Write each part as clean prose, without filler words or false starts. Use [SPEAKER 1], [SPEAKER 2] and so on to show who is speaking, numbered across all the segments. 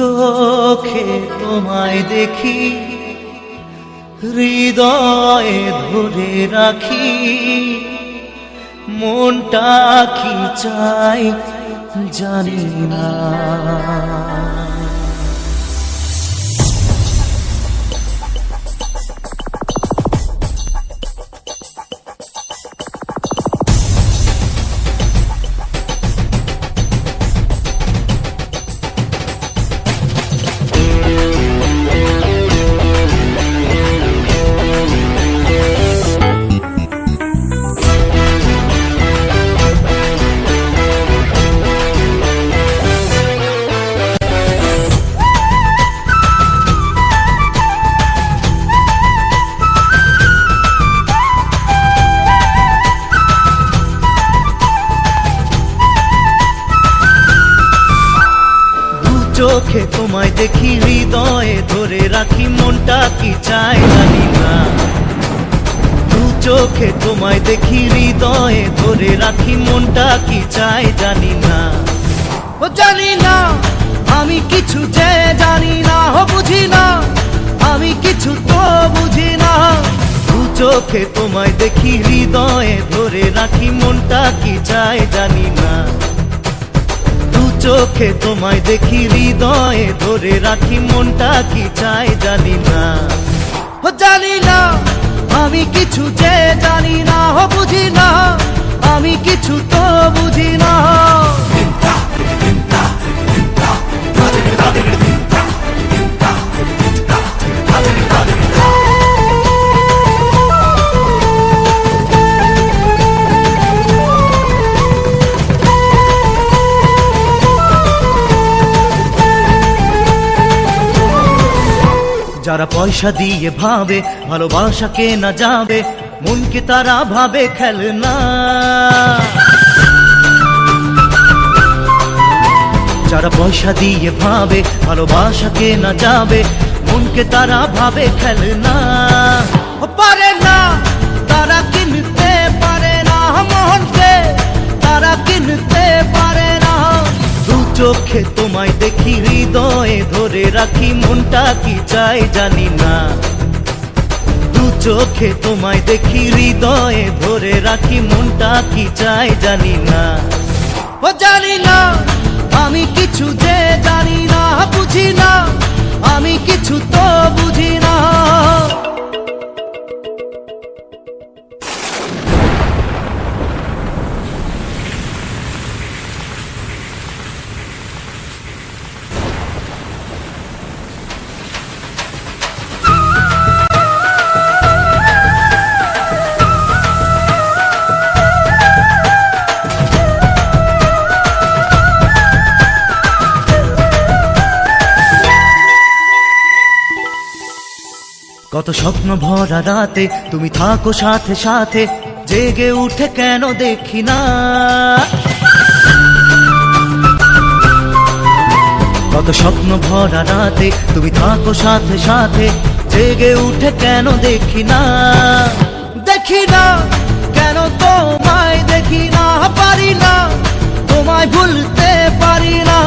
[SPEAKER 1] চোখে তোমায় দেখি, হৃদয়ে ধরে রাখি, মনটা কি চাই জানি না। চোখে তোমায় দেখি, হৃদয়ে ধরে রাখি, মনটা কি চায় জানি না। দু চোখে তোমায় দেখি, হৃদয়ে ধরে রাখি, মনটা কি চায় জানি না। ও জানি না আমি কিছু যে জানি না, ও বুঝি না আমি কিছু তো বুঝি না। দু চোখে তোমায় দেখি, হৃদয়ে ধরে রাখি, মনটা কি চায় জানি না। চোখে তোমায় দেখি, হৃদয়ে ধরে রাখি, মনটা কি চায় জানি না। ও জানি না আমি কিছু যে জানি না, ও বুঝি না আমি কিছু তো বুঝি না। যারা পয়সা দিয়ে ভাবে ভালোবাসা কেনা যাবে, মনকে তারা ভাবে খেলনা। যারা পয়সা দিয়ে ভাবে ভালোবাসা কেনা যাবে, মনকে তারা ভাবে খেলনা। পারে না তারা কিনতে পারে না, মনকে তারা কিনতে পারে না। দু চোখে তোমায় দেখি, হৃদয়ে ধরে রাখি, মনটা কি চায় জানি না। দু চোখে তোমায় দেখি, হৃদয়ে ধরে রাখি, মনটা কি চায় জানি না। ও জানি না আমি কিছু যে জানি না, বুঝি না আমি কিছু তো বুঝি না। কত স্বপ্ন ভরা রাতে তুমি থাকো সাথে সাথে, জেগে উঠে কেন দেখি না। কত স্বপ্ন ভরা রাতে তুমি থাকো সাথে সাথে, জেগে উঠে কেন দেখি না। দেখি না কেন তোমায় দেখি না, পারি না তোমায় ভুলতে পারি না।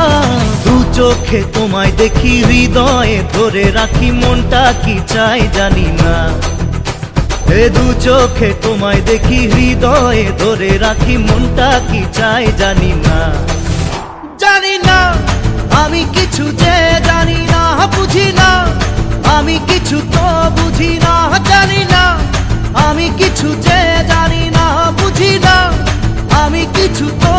[SPEAKER 1] দু চোখে তোমায় দেখি, হৃদয়ে ধরে রাখি, মনটা কি চায় জানি না। এ দু চোখে তোমায় দেখি, হৃদয়ে ধরে রাখি, মনটা কি চায় জানি না। জানি না আমি কিছু যে জানি না, বুঝি না আমি কিছু তো বুঝি না। জানি না আমি কিছু যে জানি না, বুঝি না আমি কিছু তো